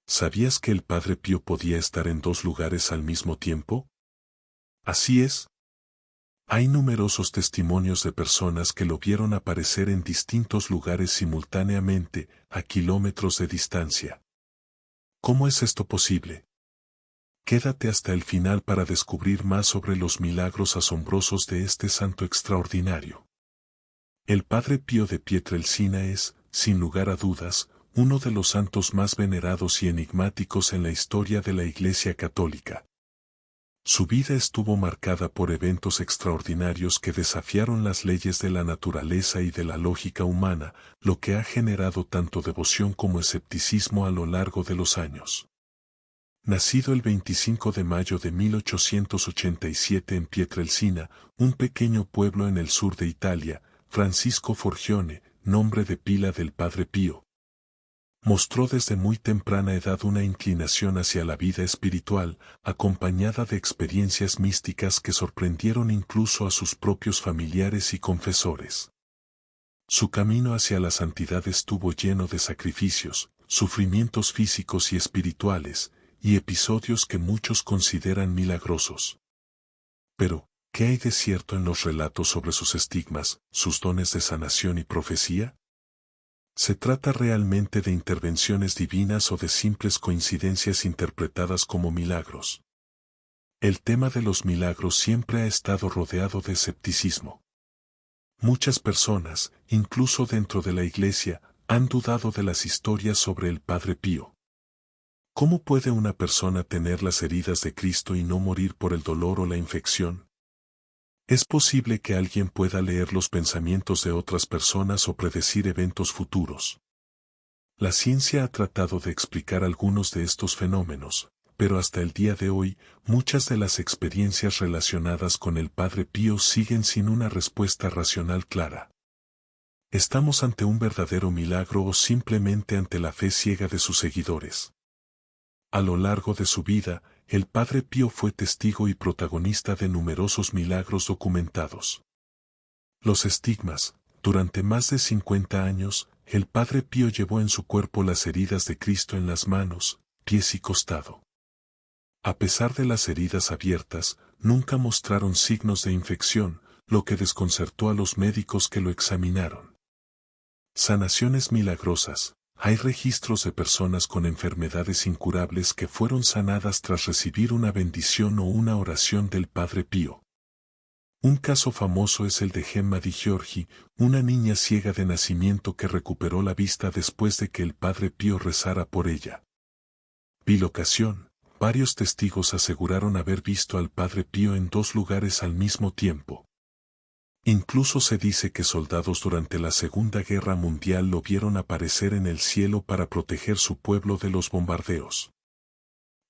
¿Sabías que el Padre Pío podía estar en dos lugares al mismo tiempo? Así es. Hay numerosos testimonios de personas que lo vieron aparecer en distintos lugares simultáneamente, a kilómetros de distancia. ¿Cómo es esto posible? Quédate hasta el final para descubrir más sobre los milagros asombrosos de este santo extraordinario. El Padre Pío de Pietrelcina es, sin lugar a dudas, uno de los santos más venerados y enigmáticos en la historia de la Iglesia Católica. Su vida estuvo marcada por eventos extraordinarios que desafiaron las leyes de la naturaleza y de la lógica humana, lo que ha generado tanto devoción como escepticismo a lo largo de los años. Nacido el 25 de mayo de 1887 en Pietrelcina, un pequeño pueblo en el sur de Italia, Francisco Forgione, nombre de pila del Padre Pío, mostró desde muy temprana edad una inclinación hacia la vida espiritual, acompañada de experiencias místicas que sorprendieron incluso a sus propios familiares y confesores. Su camino hacia la santidad estuvo lleno de sacrificios, sufrimientos físicos y espirituales, y episodios que muchos consideran milagrosos. Pero, ¿qué hay de cierto en los relatos sobre sus estigmas, sus dones de sanación y profecía? ¿Se trata realmente de intervenciones divinas o de simples coincidencias interpretadas como milagros? El tema de los milagros siempre ha estado rodeado de escepticismo. Muchas personas, incluso dentro de la Iglesia, han dudado de las historias sobre el Padre Pío. ¿Cómo puede una persona tener las heridas de Cristo y no morir por el dolor o la infección? ¿Es posible que alguien pueda leer los pensamientos de otras personas o predecir eventos futuros? La ciencia ha tratado de explicar algunos de estos fenómenos, pero hasta el día de hoy, muchas de las experiencias relacionadas con el Padre Pío siguen sin una respuesta racional clara. ¿Estamos ante un verdadero milagro o simplemente ante la fe ciega de sus seguidores? A lo largo de su vida, el Padre Pío fue testigo y protagonista de numerosos milagros documentados. Los estigmas. Durante más de 50 años, el Padre Pío llevó en su cuerpo las heridas de Cristo en las manos, pies y costado. A pesar de las heridas abiertas, nunca mostraron signos de infección, lo que desconcertó a los médicos que lo examinaron. Sanaciones milagrosas. Hay registros de personas con enfermedades incurables que fueron sanadas tras recibir una bendición o una oración del Padre Pío. Un caso famoso es el de Gemma Di Giorgi, una niña ciega de nacimiento que recuperó la vista después de que el Padre Pío rezara por ella. Bilocación. Varios testigos aseguraron haber visto al Padre Pío en dos lugares al mismo tiempo. Incluso se dice que soldados durante la Segunda Guerra Mundial lo vieron aparecer en el cielo para proteger su pueblo de los bombardeos.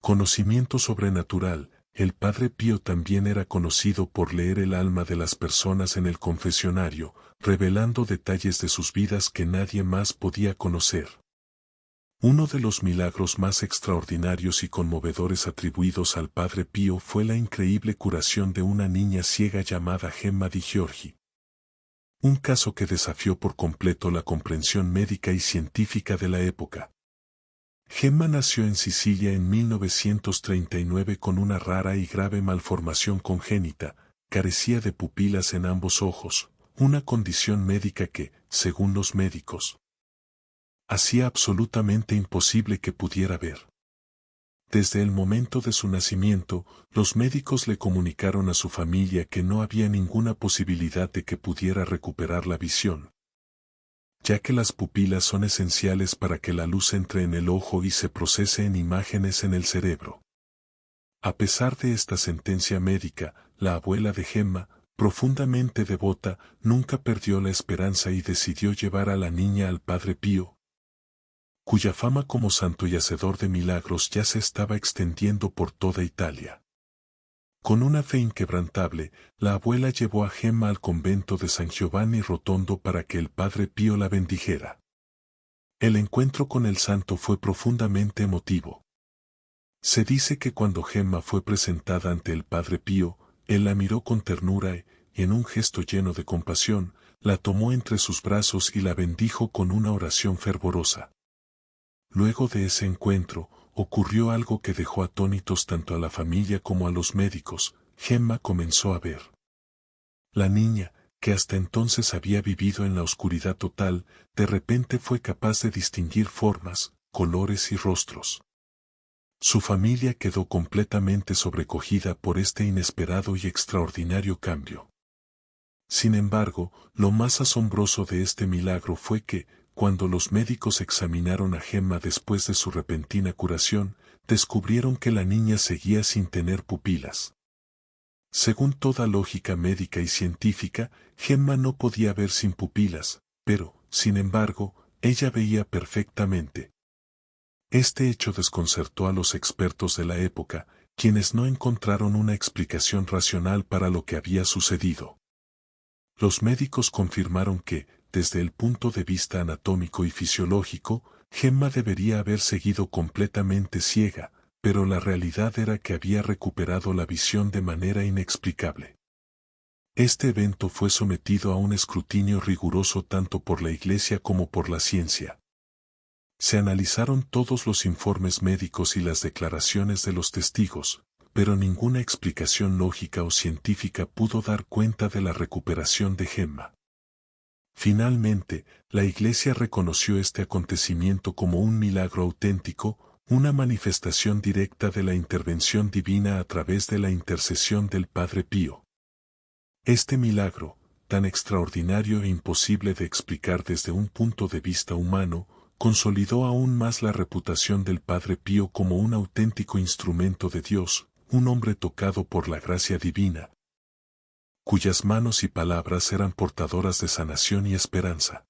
Conocimiento sobrenatural. El Padre Pío también era conocido por leer el alma de las personas en el confesionario, revelando detalles de sus vidas que nadie más podía conocer. Uno de los milagros más extraordinarios y conmovedores atribuidos al Padre Pío fue la increíble curación de una niña ciega llamada Gemma Di Giorgi. Un caso que desafió por completo la comprensión médica y científica de la época. Gemma nació en Sicilia en 1939 con una rara y grave malformación congénita, carecía de pupilas en ambos ojos, una condición médica que, según los médicos, hacía absolutamente imposible que pudiera ver. Desde el momento de su nacimiento, los médicos le comunicaron a su familia que no había ninguna posibilidad de que pudiera recuperar la visión, ya que las pupilas son esenciales para que la luz entre en el ojo y se procese en imágenes en el cerebro. A pesar de esta sentencia médica, la abuela de Gemma, profundamente devota, nunca perdió la esperanza y decidió llevar a la niña al Padre Pío, cuya fama como santo y hacedor de milagros ya se estaba extendiendo por toda Italia. Con una fe inquebrantable, la abuela llevó a Gemma al convento de San Giovanni Rotondo para que el Padre Pío la bendijera. El encuentro con el santo fue profundamente emotivo. Se dice que cuando Gemma fue presentada ante el Padre Pío, él la miró con ternura y, en un gesto lleno de compasión, la tomó entre sus brazos y la bendijo con una oración fervorosa. Luego de ese encuentro, ocurrió algo que dejó atónitos tanto a la familia como a los médicos. Gemma comenzó a ver. La niña, que hasta entonces había vivido en la oscuridad total, de repente fue capaz de distinguir formas, colores y rostros. Su familia quedó completamente sobrecogida por este inesperado y extraordinario cambio. Sin embargo, lo más asombroso de este milagro fue que, cuando los médicos examinaron a Gemma después de su repentina curación, descubrieron que la niña seguía sin tener pupilas. Según toda lógica médica y científica, Gemma no podía ver sin pupilas, pero, sin embargo, ella veía perfectamente. Este hecho desconcertó a los expertos de la época, quienes no encontraron una explicación racional para lo que había sucedido. Los médicos confirmaron que, desde el punto de vista anatómico y fisiológico, Gemma debería haber seguido completamente ciega, pero la realidad era que había recuperado la visión de manera inexplicable. Este evento fue sometido a un escrutinio riguroso tanto por la Iglesia como por la ciencia. Se analizaron todos los informes médicos y las declaraciones de los testigos, pero ninguna explicación lógica o científica pudo dar cuenta de la recuperación de Gemma. Finalmente, la Iglesia reconoció este acontecimiento como un milagro auténtico, una manifestación directa de la intervención divina a través de la intercesión del Padre Pío. Este milagro, tan extraordinario e imposible de explicar desde un punto de vista humano, consolidó aún más la reputación del Padre Pío como un auténtico instrumento de Dios, un hombre tocado por la gracia divina, cuyas manos y palabras eran portadoras de sanación y esperanza.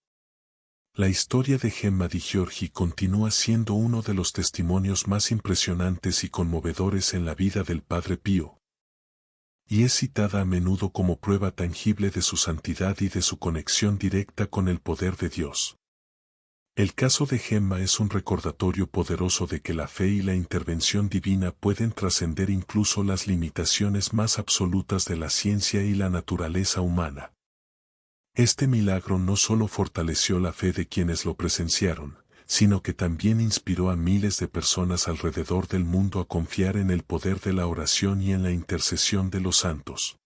La historia de Gemma Di Giorgi continúa siendo uno de los testimonios más impresionantes y conmovedores en la vida del Padre Pío, y es citada a menudo como prueba tangible de su santidad y de su conexión directa con el poder de Dios. El caso de Gemma es un recordatorio poderoso de que la fe y la intervención divina pueden trascender incluso las limitaciones más absolutas de la ciencia y la naturaleza humana. Este milagro no solo fortaleció la fe de quienes lo presenciaron, sino que también inspiró a miles de personas alrededor del mundo a confiar en el poder de la oración y en la intercesión de los santos.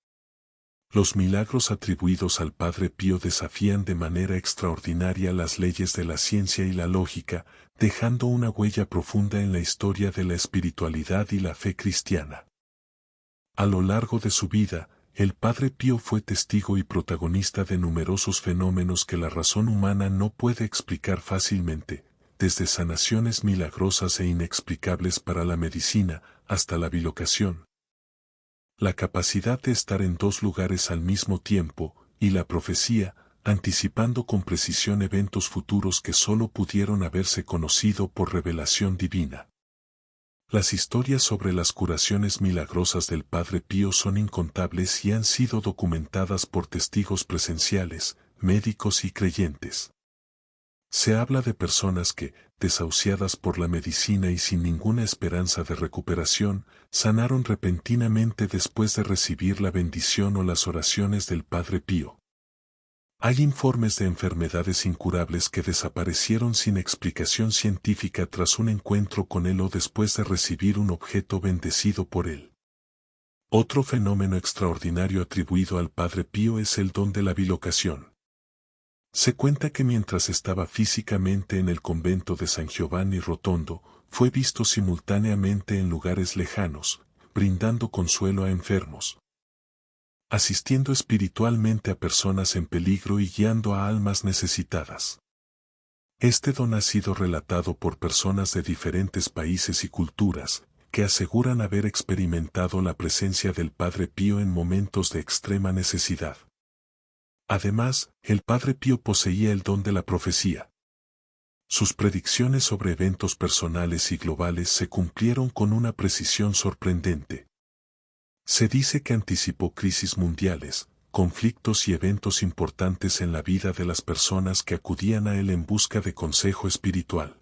Los milagros atribuidos al Padre Pío desafían de manera extraordinaria las leyes de la ciencia y la lógica, dejando una huella profunda en la historia de la espiritualidad y la fe cristiana. A lo largo de su vida, el Padre Pío fue testigo y protagonista de numerosos fenómenos que la razón humana no puede explicar fácilmente, desde sanaciones milagrosas e inexplicables para la medicina, hasta la bilocación, la capacidad de estar en dos lugares al mismo tiempo, y la profecía, anticipando con precisión eventos futuros que sólo pudieron haberse conocido por revelación divina. Las historias sobre las curaciones milagrosas del Padre Pío son incontables y han sido documentadas por testigos presenciales, médicos y creyentes. Se habla de personas que, desahuciadas por la medicina y sin ninguna esperanza de recuperación, sanaron repentinamente después de recibir la bendición o las oraciones del Padre Pío. Hay informes de enfermedades incurables que desaparecieron sin explicación científica tras un encuentro con él o después de recibir un objeto bendecido por él. Otro fenómeno extraordinario atribuido al Padre Pío es el don de la bilocación. Se cuenta que mientras estaba físicamente en el convento de San Giovanni Rotondo, fue visto simultáneamente en lugares lejanos, brindando consuelo a enfermos, asistiendo espiritualmente a personas en peligro y guiando a almas necesitadas. Este don ha sido relatado por personas de diferentes países y culturas, que aseguran haber experimentado la presencia del Padre Pío en momentos de extrema necesidad. Además, el Padre Pío poseía el don de la profecía. Sus predicciones sobre eventos personales y globales se cumplieron con una precisión sorprendente. Se dice que anticipó crisis mundiales, conflictos y eventos importantes en la vida de las personas que acudían a él en busca de consejo espiritual.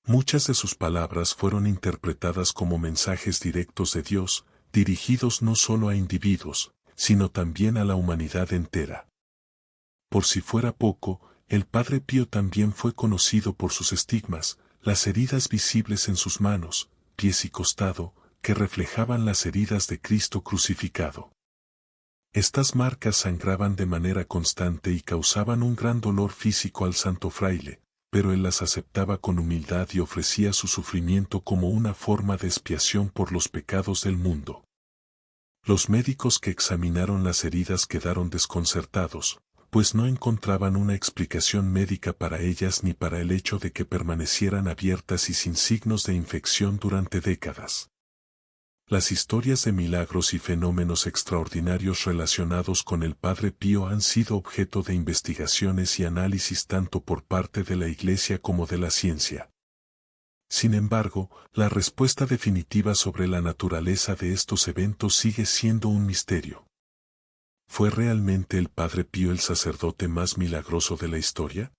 Muchas de sus palabras fueron interpretadas como mensajes directos de Dios, dirigidos no solo a individuos, sino también a la humanidad entera. Por si fuera poco, el Padre Pío también fue conocido por sus estigmas, las heridas visibles en sus manos, pies y costado, que reflejaban las heridas de Cristo crucificado. Estas marcas sangraban de manera constante y causaban un gran dolor físico al santo fraile, pero él las aceptaba con humildad y ofrecía su sufrimiento como una forma de expiación por los pecados del mundo. Los médicos que examinaron las heridas quedaron desconcertados, pues no encontraban una explicación médica para ellas ni para el hecho de que permanecieran abiertas y sin signos de infección durante décadas. Las historias de milagros y fenómenos extraordinarios relacionados con el Padre Pío han sido objeto de investigaciones y análisis tanto por parte de la Iglesia como de la ciencia. Sin embargo, la respuesta definitiva sobre la naturaleza de estos eventos sigue siendo un misterio. ¿Fue realmente el Padre Pío el sacerdote más milagroso de la historia?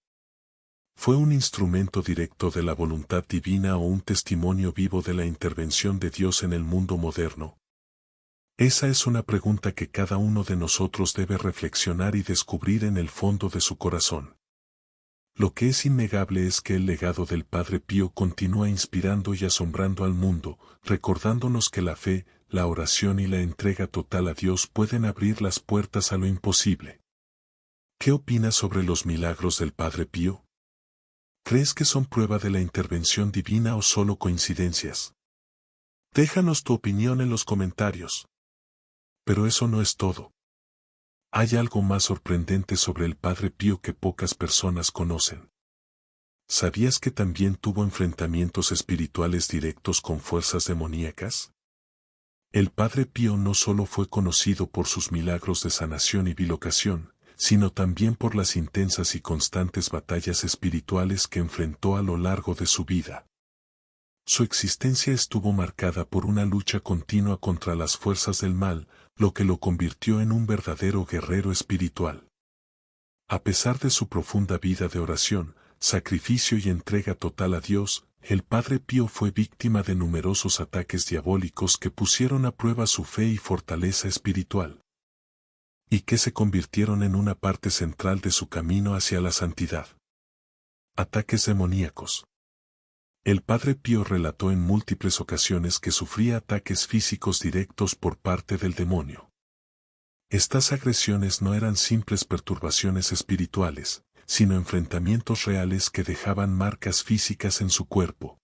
¿Fue un instrumento directo de la voluntad divina o un testimonio vivo de la intervención de Dios en el mundo moderno? Esa es una pregunta que cada uno de nosotros debe reflexionar y descubrir en el fondo de su corazón. Lo que es innegable es que el legado del Padre Pío continúa inspirando y asombrando al mundo, recordándonos que la fe, la oración y la entrega total a Dios pueden abrir las puertas a lo imposible. ¿Qué opinas sobre los milagros del Padre Pío? ¿Crees que son prueba de la intervención divina o solo coincidencias? Déjanos tu opinión en los comentarios. Pero eso no es todo. Hay algo más sorprendente sobre el Padre Pío que pocas personas conocen. ¿Sabías que también tuvo enfrentamientos espirituales directos con fuerzas demoníacas? El Padre Pío no solo fue conocido por sus milagros de sanación y bilocación, sino también por las intensas y constantes batallas espirituales que enfrentó a lo largo de su vida. Su existencia estuvo marcada por una lucha continua contra las fuerzas del mal, lo que lo convirtió en un verdadero guerrero espiritual. A pesar de su profunda vida de oración, sacrificio y entrega total a Dios, el Padre Pío fue víctima de numerosos ataques diabólicos que pusieron a prueba su fe y fortaleza espiritual, y que se convirtieron en una parte central de su camino hacia la santidad. Ataques demoníacos. El Padre Pío relató en múltiples ocasiones que sufría ataques físicos directos por parte del demonio. Estas agresiones no eran simples perturbaciones espirituales, sino enfrentamientos reales que dejaban marcas físicas en su cuerpo.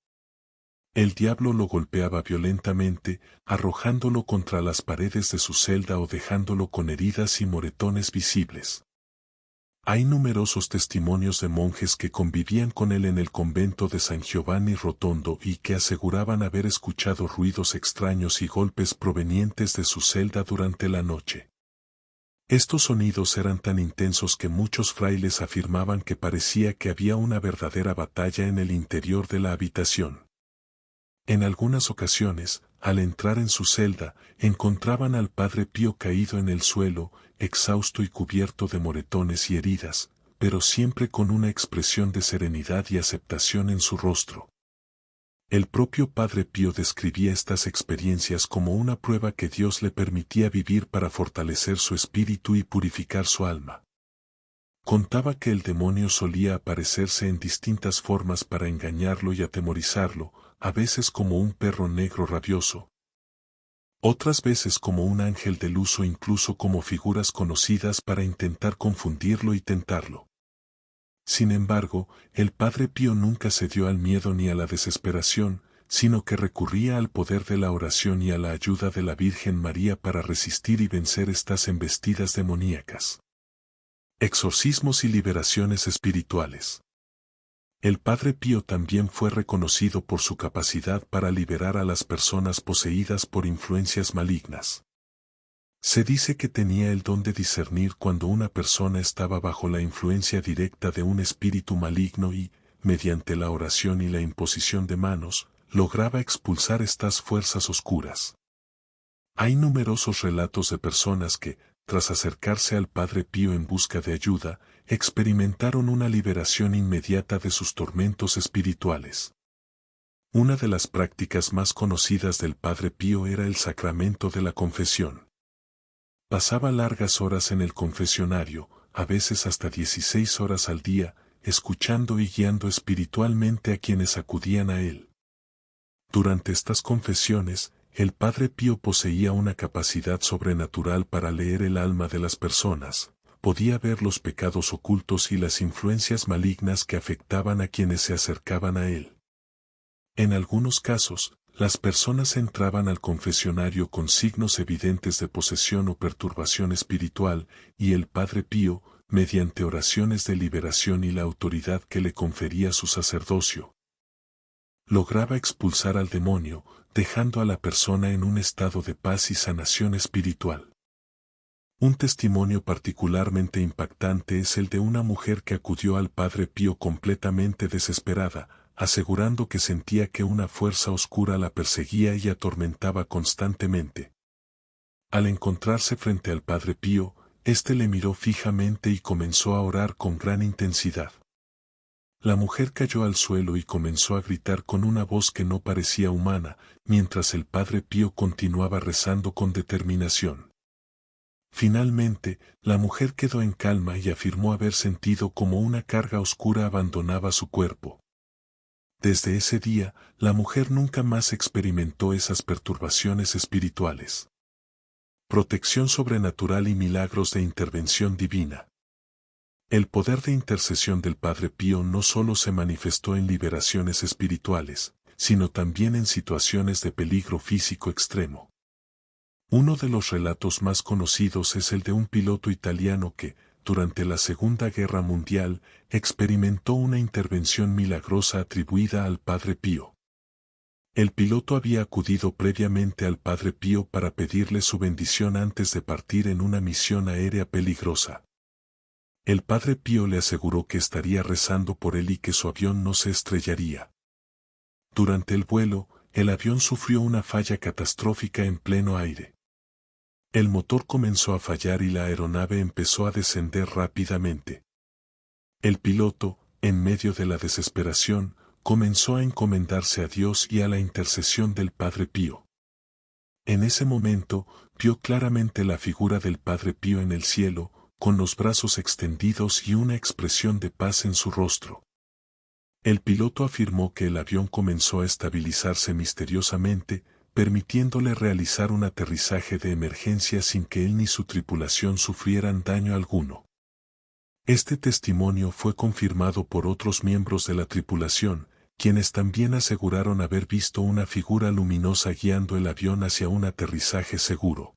El diablo lo golpeaba violentamente, arrojándolo contra las paredes de su celda o dejándolo con heridas y moretones visibles. Hay numerosos testimonios de monjes que convivían con él en el convento de San Giovanni Rotondo y que aseguraban haber escuchado ruidos extraños y golpes provenientes de su celda durante la noche. Estos sonidos eran tan intensos que muchos frailes afirmaban que parecía que había una verdadera batalla en el interior de la habitación. En algunas ocasiones, al entrar en su celda, encontraban al Padre Pío caído en el suelo, exhausto y cubierto de moretones y heridas, pero siempre con una expresión de serenidad y aceptación en su rostro. El propio Padre Pío describía estas experiencias como una prueba que Dios le permitía vivir para fortalecer su espíritu y purificar su alma. Contaba que el demonio solía aparecerse en distintas formas para engañarlo y atemorizarlo, a veces como un perro negro rabioso, otras veces como un ángel de luz o incluso como figuras conocidas para intentar confundirlo y tentarlo. Sin embargo, el Padre Pío nunca cedió al miedo ni a la desesperación, sino que recurría al poder de la oración y a la ayuda de la Virgen María para resistir y vencer estas embestidas demoníacas. Exorcismos y liberaciones espirituales. El Padre Pío también fue reconocido por su capacidad para liberar a las personas poseídas por influencias malignas. Se dice que tenía el don de discernir cuando una persona estaba bajo la influencia directa de un espíritu maligno y, mediante la oración y la imposición de manos, lograba expulsar estas fuerzas oscuras. Hay numerosos relatos de personas que, tras acercarse al Padre Pío en busca de ayuda, experimentaron una liberación inmediata de sus tormentos espirituales. Una de las prácticas más conocidas del Padre Pío era el sacramento de la confesión. Pasaba largas horas en el confesionario, a veces hasta 16 horas al día, escuchando y guiando espiritualmente a quienes acudían a él. Durante estas confesiones, el Padre Pío poseía una capacidad sobrenatural para leer el alma de las personas, podía ver los pecados ocultos y las influencias malignas que afectaban a quienes se acercaban a él. En algunos casos, las personas entraban al confesionario con signos evidentes de posesión o perturbación espiritual, y el Padre Pío, mediante oraciones de liberación y la autoridad que le confería su sacerdocio, lograba expulsar al demonio, dejando a la persona en un estado de paz y sanación espiritual. Un testimonio particularmente impactante es el de una mujer que acudió al Padre Pío completamente desesperada, asegurando que sentía que una fuerza oscura la perseguía y atormentaba constantemente. Al encontrarse frente al Padre Pío, éste le miró fijamente y comenzó a orar con gran intensidad. La mujer cayó al suelo y comenzó a gritar con una voz que no parecía humana, mientras el Padre Pío continuaba rezando con determinación. Finalmente, la mujer quedó en calma y afirmó haber sentido como una carga oscura abandonaba su cuerpo. Desde ese día, la mujer nunca más experimentó esas perturbaciones espirituales. Protección sobrenatural y milagros de intervención divina. El poder de intercesión del Padre Pío no solo se manifestó en liberaciones espirituales, sino también en situaciones de peligro físico extremo. Uno de los relatos más conocidos es el de un piloto italiano que, durante la Segunda Guerra Mundial, experimentó una intervención milagrosa atribuida al Padre Pío. El piloto había acudido previamente al Padre Pío para pedirle su bendición antes de partir en una misión aérea peligrosa. El Padre Pío le aseguró que estaría rezando por él y que su avión no se estrellaría. Durante el vuelo, el avión sufrió una falla catastrófica en pleno aire. El motor comenzó a fallar y la aeronave empezó a descender rápidamente. El piloto, en medio de la desesperación, comenzó a encomendarse a Dios y a la intercesión del Padre Pío. En ese momento, vio claramente la figura del Padre Pío en el cielo, con los brazos extendidos y una expresión de paz en su rostro. El piloto afirmó que el avión comenzó a estabilizarse misteriosamente, permitiéndole realizar un aterrizaje de emergencia sin que él ni su tripulación sufrieran daño alguno. Este testimonio fue confirmado por otros miembros de la tripulación, quienes también aseguraron haber visto una figura luminosa guiando el avión hacia un aterrizaje seguro.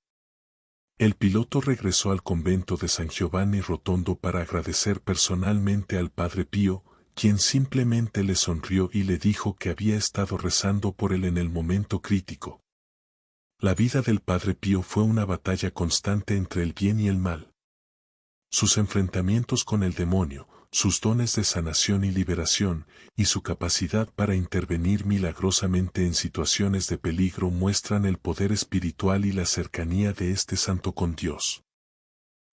El piloto regresó al convento de San Giovanni Rotondo para agradecer personalmente al Padre Pío, quien simplemente le sonrió y le dijo que había estado rezando por él en el momento crítico. La vida del Padre Pío fue una batalla constante entre el bien y el mal. Sus enfrentamientos con el demonio, sus dones de sanación y liberación, y su capacidad para intervenir milagrosamente en situaciones de peligro muestran el poder espiritual y la cercanía de este santo con Dios.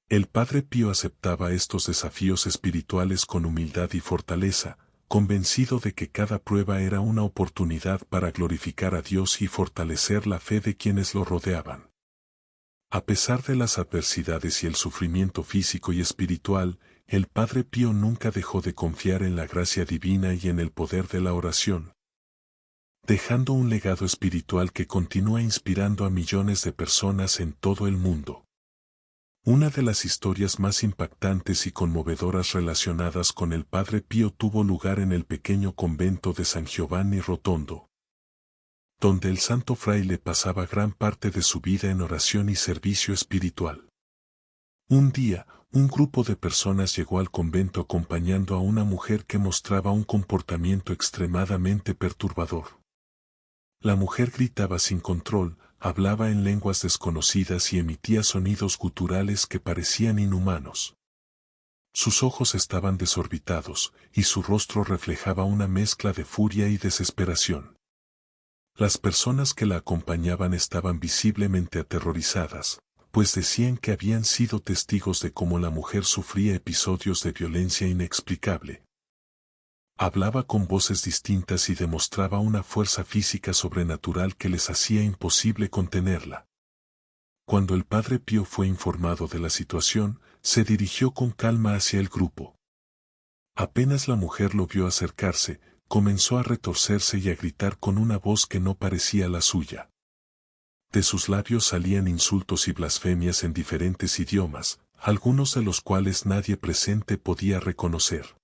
El Padre Pío aceptaba estos desafíos espirituales con humildad y fortaleza, convencido de que cada prueba era una oportunidad para glorificar a Dios y fortalecer la fe de quienes lo rodeaban. A pesar de las adversidades y el sufrimiento físico y espiritual, el Padre Pío nunca dejó de confiar en la gracia divina y en el poder de la oración, dejando un legado espiritual que continúa inspirando a millones de personas en todo el mundo. Una de las historias más impactantes y conmovedoras relacionadas con el Padre Pío tuvo lugar en el pequeño convento de San Giovanni Rotondo, donde el santo fraile pasaba gran parte de su vida en oración y servicio espiritual. Un día, un grupo de personas llegó al convento acompañando a una mujer que mostraba un comportamiento extremadamente perturbador. La mujer gritaba sin control, hablaba en lenguas desconocidas y emitía sonidos guturales que parecían inhumanos. Sus ojos estaban desorbitados, y su rostro reflejaba una mezcla de furia y desesperación. Las personas que la acompañaban estaban visiblemente aterrorizadas, pues decían que habían sido testigos de cómo la mujer sufría episodios de violencia inexplicable. Hablaba con voces distintas y demostraba una fuerza física sobrenatural que les hacía imposible contenerla. Cuando el Padre Pío fue informado de la situación, se dirigió con calma hacia el grupo. Apenas la mujer lo vio acercarse, comenzó a retorcerse y a gritar con una voz que no parecía la suya. De sus labios salían insultos y blasfemias en diferentes idiomas, algunos de los cuales nadie presente podía reconocer.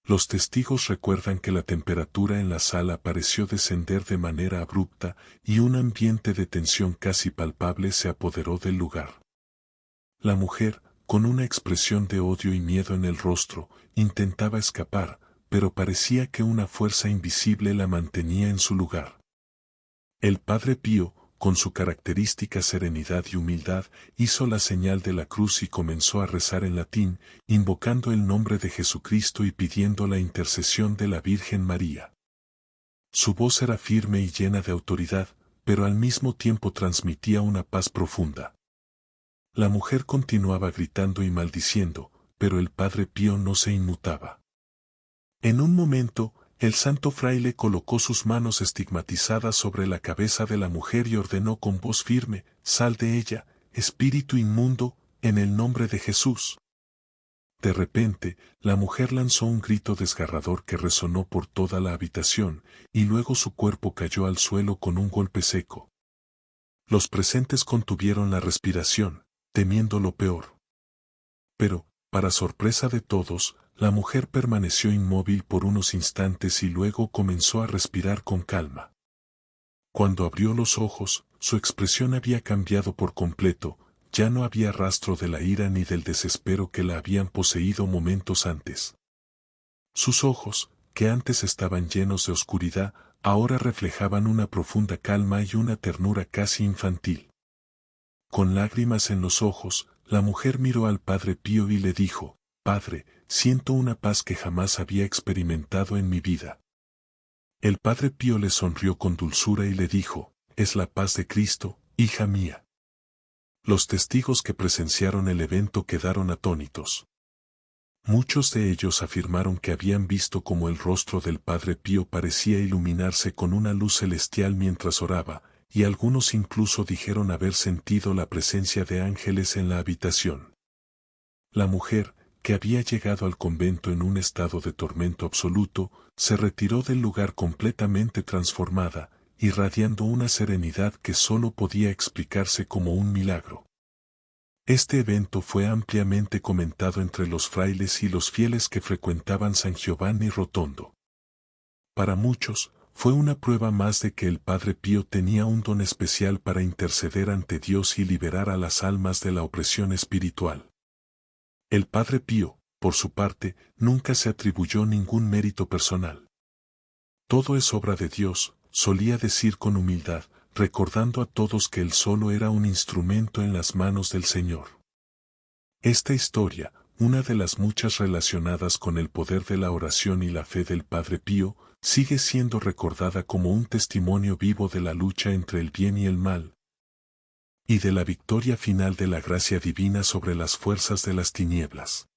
Los testigos recuerdan que la temperatura en la sala pareció descender de manera abrupta y un ambiente de tensión casi palpable se apoderó del lugar. La mujer, con una expresión de odio y miedo en el rostro, intentaba escapar, pero parecía que una fuerza invisible la mantenía en su lugar. El Padre Pío, con su característica serenidad y humildad, hizo la señal de la cruz y comenzó a rezar en latín, invocando el nombre de Jesucristo y pidiendo la intercesión de la Virgen María. Su voz era firme y llena de autoridad, pero al mismo tiempo transmitía una paz profunda. La mujer continuaba gritando y maldiciendo, pero el Padre Pío no se inmutaba. En un momento, el santo fraile colocó sus manos estigmatizadas sobre la cabeza de la mujer y ordenó con voz firme: «Sal de ella, espíritu inmundo, en el nombre de Jesús». De repente, la mujer lanzó un grito desgarrador que resonó por toda la habitación, y luego su cuerpo cayó al suelo con un golpe seco. Los presentes contuvieron la respiración, temiendo lo peor. Pero, para sorpresa de todos, la mujer permaneció inmóvil por unos instantes y luego comenzó a respirar con calma. Cuando abrió los ojos, su expresión había cambiado por completo, ya no había rastro de la ira ni del desespero que la habían poseído momentos antes. Sus ojos, que antes estaban llenos de oscuridad, ahora reflejaban una profunda calma y una ternura casi infantil. Con lágrimas en los ojos, la mujer miró al Padre Pío y le dijo: «Padre, siento una paz que jamás había experimentado en mi vida». El Padre Pío le sonrió con dulzura y le dijo: «Es la paz de Cristo, hija mía». Los testigos que presenciaron el evento quedaron atónitos. Muchos de ellos afirmaron que habían visto cómo el rostro del Padre Pío parecía iluminarse con una luz celestial mientras oraba, y algunos incluso dijeron haber sentido la presencia de ángeles en la habitación. La mujer, que había llegado al convento en un estado de tormento absoluto, se retiró del lugar completamente transformada, irradiando una serenidad que solo podía explicarse como un milagro. Este evento fue ampliamente comentado entre los frailes y los fieles que frecuentaban San Giovanni Rotondo. Para muchos, fue una prueba más de que el Padre Pío tenía un don especial para interceder ante Dios y liberar a las almas de la opresión espiritual. El Padre Pío, por su parte, nunca se atribuyó ningún mérito personal. «Todo es obra de Dios», solía decir con humildad, recordando a todos que él solo era un instrumento en las manos del Señor. Esta historia, una de las muchas relacionadas con el poder de la oración y la fe del Padre Pío, sigue siendo recordada como un testimonio vivo de la lucha entre el bien y el mal, y de la victoria final de la gracia divina sobre las fuerzas de las tinieblas.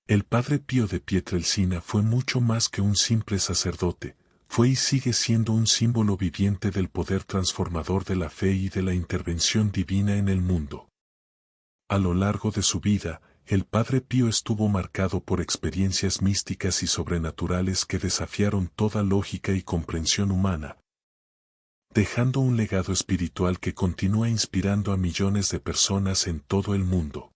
El Padre Pío de Pietrelcina fue mucho más que un simple sacerdote, fue y sigue siendo un símbolo viviente del poder transformador de la fe y de la intervención divina en el mundo. A lo largo de su vida, el Padre Pío estuvo marcado por experiencias místicas y sobrenaturales que desafiaron toda lógica y comprensión humana, dejando un legado espiritual que continúa inspirando a millones de personas en todo el mundo.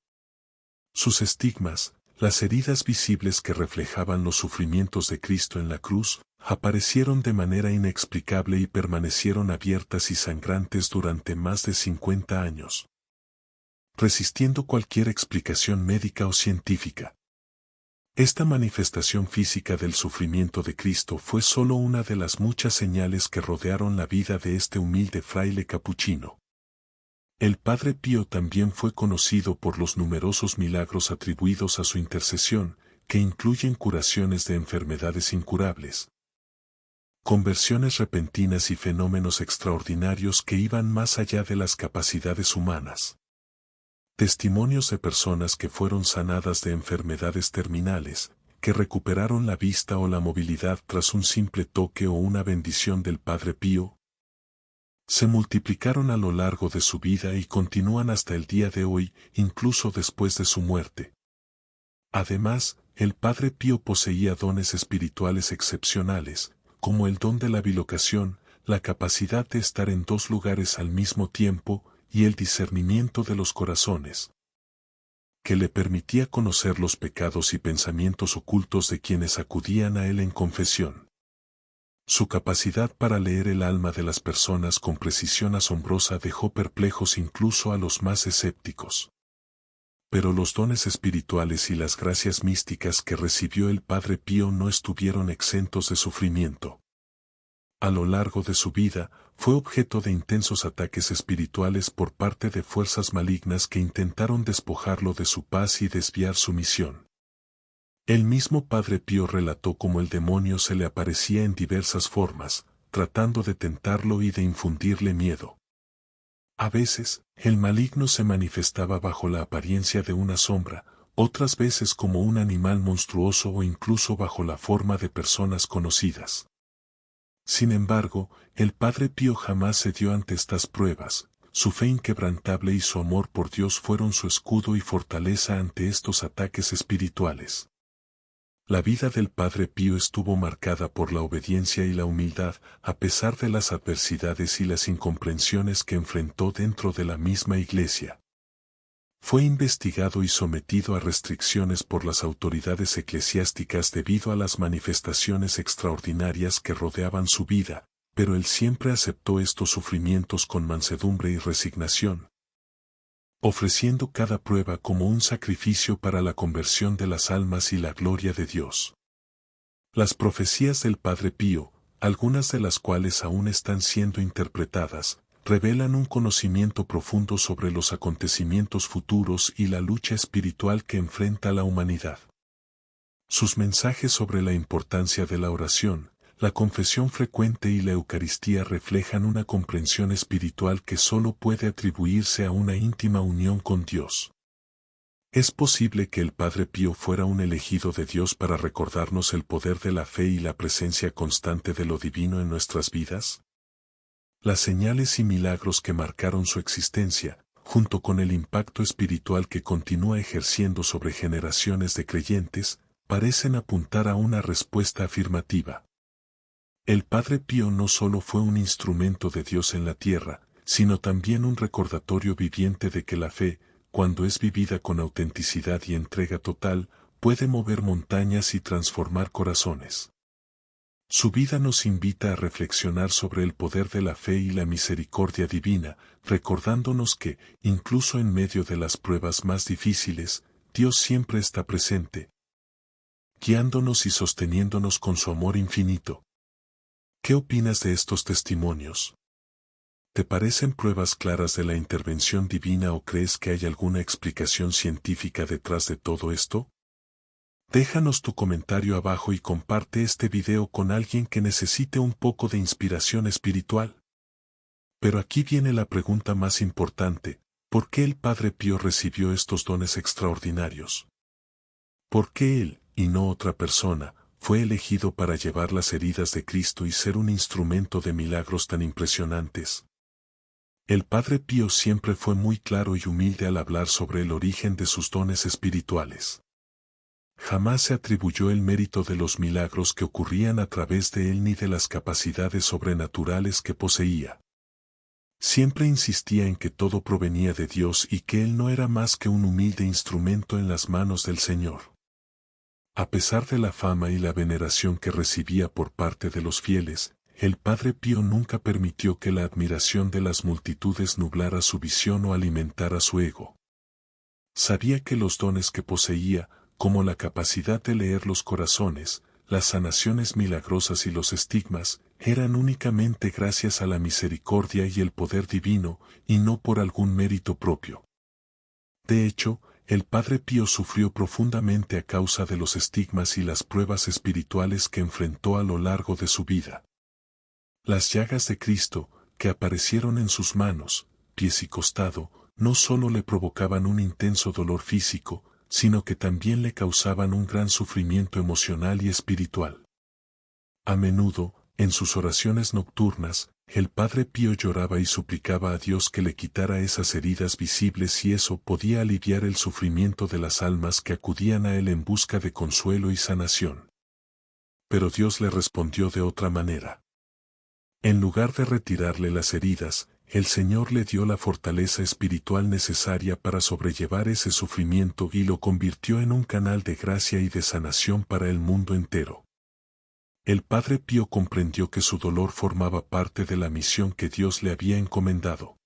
Sus estigmas, las heridas visibles que reflejaban los sufrimientos de Cristo en la cruz, aparecieron de manera inexplicable y permanecieron abiertas y sangrantes durante más de 50 años, resistiendo cualquier explicación médica o científica. Esta manifestación física del sufrimiento de Cristo fue solo una de las muchas señales que rodearon la vida de este humilde fraile capuchino. El Padre Pío también fue conocido por los numerosos milagros atribuidos a su intercesión, que incluyen curaciones de enfermedades incurables, conversiones repentinas y fenómenos extraordinarios que iban más allá de las capacidades humanas. Testimonios de personas que fueron sanadas de enfermedades terminales, que recuperaron la vista o la movilidad tras un simple toque o una bendición del Padre Pío, se multiplicaron a lo largo de su vida y continúan hasta el día de hoy, incluso después de su muerte. Además, el Padre Pío poseía dones espirituales excepcionales, como el don de la bilocación, la capacidad de estar en dos lugares al mismo tiempo y el discernimiento de los corazones, que le permitía conocer los pecados y pensamientos ocultos de quienes acudían a él en confesión. Su capacidad para leer el alma de las personas con precisión asombrosa dejó perplejos incluso a los más escépticos. Pero los dones espirituales y las gracias místicas que recibió el Padre Pío no estuvieron exentos de sufrimiento. A lo largo de su vida, fue objeto de intensos ataques espirituales por parte de fuerzas malignas que intentaron despojarlo de su paz y desviar su misión. El mismo Padre Pío relató cómo el demonio se le aparecía en diversas formas, tratando de tentarlo y de infundirle miedo. A veces, el maligno se manifestaba bajo la apariencia de una sombra, otras veces como un animal monstruoso o incluso bajo la forma de personas conocidas. Sin embargo, el Padre Pío jamás cedió ante estas pruebas, su fe inquebrantable y su amor por Dios fueron su escudo y fortaleza ante estos ataques espirituales. La vida del Padre Pío estuvo marcada por la obediencia y la humildad, a pesar de las adversidades y las incomprensiones que enfrentó dentro de la misma Iglesia. Fue investigado y sometido a restricciones por las autoridades eclesiásticas debido a las manifestaciones extraordinarias que rodeaban su vida, pero él siempre aceptó estos sufrimientos con mansedumbre y resignación, ofreciendo cada prueba como un sacrificio para la conversión de las almas y la gloria de Dios. Las profecías del Padre Pío, algunas de las cuales aún están siendo interpretadas, revelan un conocimiento profundo sobre los acontecimientos futuros y la lucha espiritual que enfrenta la humanidad. Sus mensajes sobre la importancia de la oración, la confesión frecuente y la Eucaristía reflejan una comprensión espiritual que solo puede atribuirse a una íntima unión con Dios. ¿Es posible que el Padre Pío fuera un elegido de Dios para recordarnos el poder de la fe y la presencia constante de lo divino en nuestras vidas? Las señales y milagros que marcaron su existencia, junto con el impacto espiritual que continúa ejerciendo sobre generaciones de creyentes, parecen apuntar a una respuesta afirmativa. El Padre Pío no solo fue un instrumento de Dios en la tierra, sino también un recordatorio viviente de que la fe, cuando es vivida con autenticidad y entrega total, puede mover montañas y transformar corazones. Su vida nos invita a reflexionar sobre el poder de la fe y la misericordia divina, recordándonos que, incluso en medio de las pruebas más difíciles, Dios siempre está presente, guiándonos y sosteniéndonos con su amor infinito. ¿Qué opinas de estos testimonios? ¿Te parecen pruebas claras de la intervención divina o crees que hay alguna explicación científica detrás de todo esto? Déjanos tu comentario abajo y comparte este video con alguien que necesite un poco de inspiración espiritual. Pero aquí viene la pregunta más importante: ¿por qué el Padre Pío recibió estos dones extraordinarios? ¿Por qué él, y no otra persona, fue elegido para llevar las heridas de Cristo y ser un instrumento de milagros tan impresionantes? El Padre Pío siempre fue muy claro y humilde al hablar sobre el origen de sus dones espirituales. Jamás se atribuyó el mérito de los milagros que ocurrían a través de él ni de las capacidades sobrenaturales que poseía. Siempre insistía en que todo provenía de Dios y que él no era más que un humilde instrumento en las manos del Señor. A pesar de la fama y la veneración que recibía por parte de los fieles, el Padre Pío nunca permitió que la admiración de las multitudes nublara su visión o alimentara su ego. Sabía que los dones que poseía, como la capacidad de leer los corazones, las sanaciones milagrosas y los estigmas, eran únicamente gracias a la misericordia y el poder divino, y no por algún mérito propio. De hecho, el Padre Pío sufrió profundamente a causa de los estigmas y las pruebas espirituales que enfrentó a lo largo de su vida. Las llagas de Cristo, que aparecieron en sus manos, pies y costado, no solo le provocaban un intenso dolor físico, sino que también le causaban un gran sufrimiento emocional y espiritual. A menudo, en sus oraciones nocturnas, el Padre Pío lloraba y suplicaba a Dios que le quitara esas heridas visibles y eso podía aliviar el sufrimiento de las almas que acudían a él en busca de consuelo y sanación. Pero Dios le respondió de otra manera. En lugar de retirarle las heridas, el Señor le dio la fortaleza espiritual necesaria para sobrellevar ese sufrimiento y lo convirtió en un canal de gracia y de sanación para el mundo entero. El Padre Pío comprendió que su dolor formaba parte de la misión que Dios le había encomendado.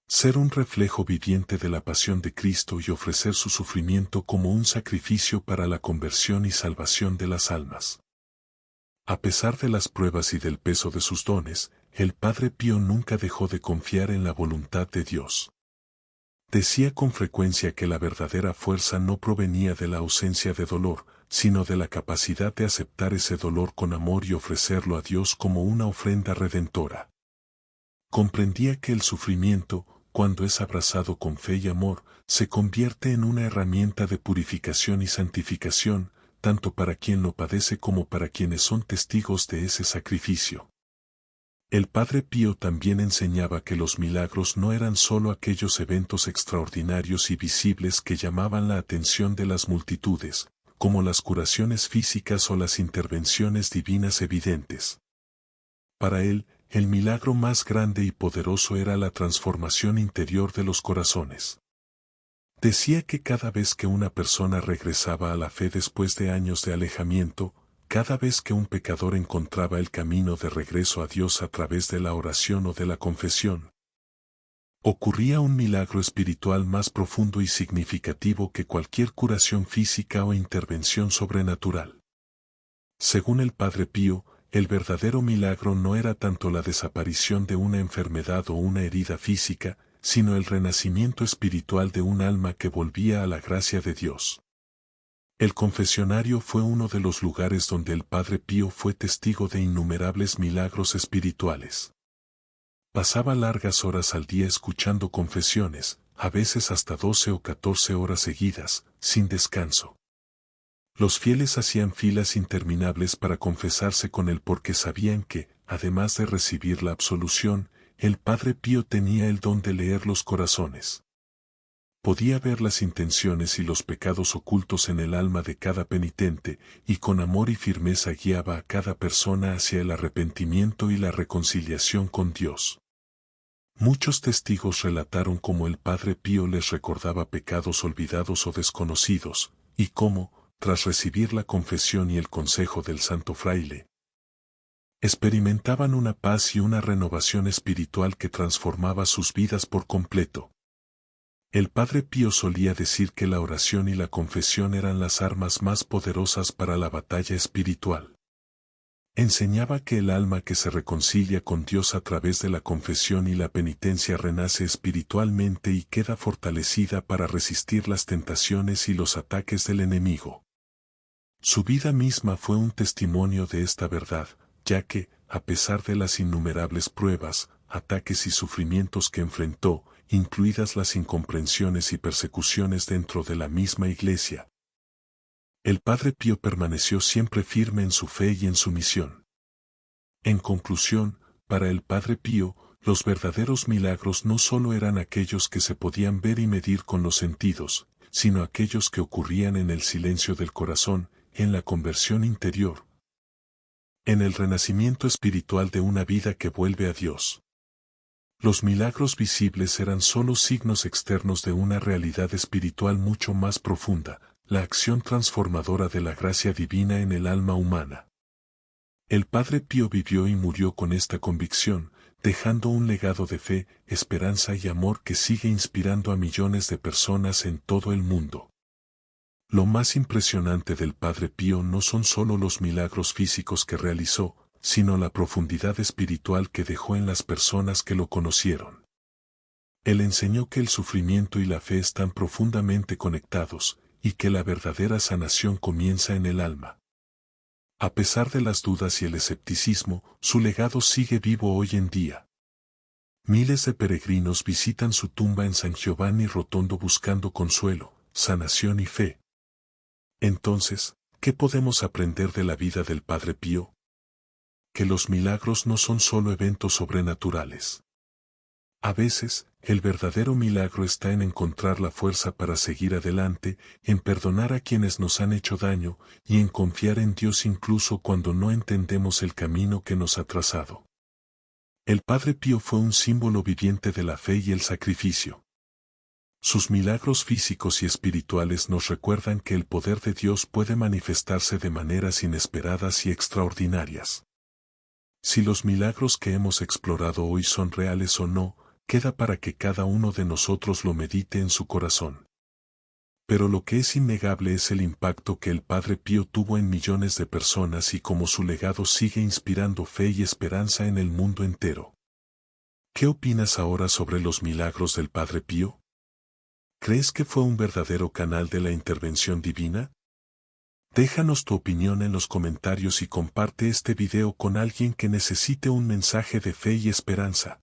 Ser un reflejo viviente de la pasión de Cristo y ofrecer su sufrimiento como un sacrificio para la conversión y salvación de las almas. A pesar de las pruebas y del peso de sus dones, el Padre Pío nunca dejó de confiar en la voluntad de Dios. Decía con frecuencia que la verdadera fuerza no provenía de la ausencia de dolor, sino de la capacidad de aceptar ese dolor con amor y ofrecerlo a Dios como una ofrenda redentora. Comprendía que el sufrimiento, cuando es abrazado con fe y amor, se convierte en una herramienta de purificación y santificación, tanto para quien lo padece como para quienes son testigos de ese sacrificio. El Padre Pío también enseñaba que los milagros no eran sólo aquellos eventos extraordinarios y visibles que llamaban la atención de las multitudes, como las curaciones físicas o las intervenciones divinas evidentes. Para él, el milagro más grande y poderoso era la transformación interior de los corazones. Decía que cada vez que una persona regresaba a la fe después de años de alejamiento, cada vez que un pecador encontraba el camino de regreso a Dios a través de la oración o de la confesión, ocurría un milagro espiritual más profundo y significativo que cualquier curación física o intervención sobrenatural. Según el Padre Pío, el verdadero milagro no era tanto la desaparición de una enfermedad o una herida física, sino el renacimiento espiritual de un alma que volvía a la gracia de Dios. El confesionario fue uno de los lugares donde el Padre Pío fue testigo de innumerables milagros espirituales. Pasaba largas horas al día escuchando confesiones, a veces hasta 12 o 14 horas seguidas, sin descanso. Los fieles hacían filas interminables para confesarse con él porque sabían que, además de recibir la absolución, el Padre Pío tenía el don de leer los corazones. Podía ver las intenciones y los pecados ocultos en el alma de cada penitente, y con amor y firmeza guiaba a cada persona hacia el arrepentimiento y la reconciliación con Dios. Muchos testigos relataron cómo el Padre Pío les recordaba pecados olvidados o desconocidos, y cómo, tras recibir la confesión y el consejo del santo fraile, experimentaban una paz y una renovación espiritual que transformaba sus vidas por completo. El Padre Pío solía decir que la oración y la confesión eran las armas más poderosas para la batalla espiritual. Enseñaba que el alma que se reconcilia con Dios a través de la confesión y la penitencia renace espiritualmente y queda fortalecida para resistir las tentaciones y los ataques del enemigo. Su vida misma fue un testimonio de esta verdad, ya que, a pesar de las innumerables pruebas, ataques y sufrimientos que enfrentó, incluidas las incomprensiones y persecuciones dentro de la misma iglesia, el Padre Pío permaneció siempre firme en su fe y en su misión. En conclusión, para el Padre Pío, los verdaderos milagros no solo eran aquellos que se podían ver y medir con los sentidos, sino aquellos que ocurrían en el silencio del corazón, en la conversión interior, en el renacimiento espiritual de una vida que vuelve a Dios. Los milagros visibles eran solo signos externos de una realidad espiritual mucho más profunda, la acción transformadora de la gracia divina en el alma humana. El Padre Pío vivió y murió con esta convicción, dejando un legado de fe, esperanza y amor que sigue inspirando a millones de personas en todo el mundo. Lo más impresionante del Padre Pío no son solo los milagros físicos que realizó, sino la profundidad espiritual que dejó en las personas que lo conocieron. Él enseñó que el sufrimiento y la fe están profundamente conectados, y que la verdadera sanación comienza en el alma. A pesar de las dudas y el escepticismo, su legado sigue vivo hoy en día. Miles de peregrinos visitan su tumba en San Giovanni Rotondo buscando consuelo, sanación y fe. Entonces, ¿qué podemos aprender de la vida del Padre Pío? que los milagros no son solo eventos sobrenaturales. A veces, el verdadero milagro está en encontrar la fuerza para seguir adelante, en perdonar a quienes nos han hecho daño, y en confiar en Dios incluso cuando no entendemos el camino que nos ha trazado. El Padre Pío fue un símbolo viviente de la fe y el sacrificio. Sus milagros físicos y espirituales nos recuerdan que el poder de Dios puede manifestarse de maneras inesperadas y extraordinarias. Si los milagros que hemos explorado hoy son reales o no, queda para que cada uno de nosotros lo medite en su corazón. Pero lo que es innegable es el impacto que el Padre Pío tuvo en millones de personas y cómo su legado sigue inspirando fe y esperanza en el mundo entero. ¿Qué opinas ahora sobre los milagros del Padre Pío? ¿Crees que fue un verdadero canal de la intervención divina? Déjanos tu opinión en los comentarios y comparte este video con alguien que necesite un mensaje de fe y esperanza.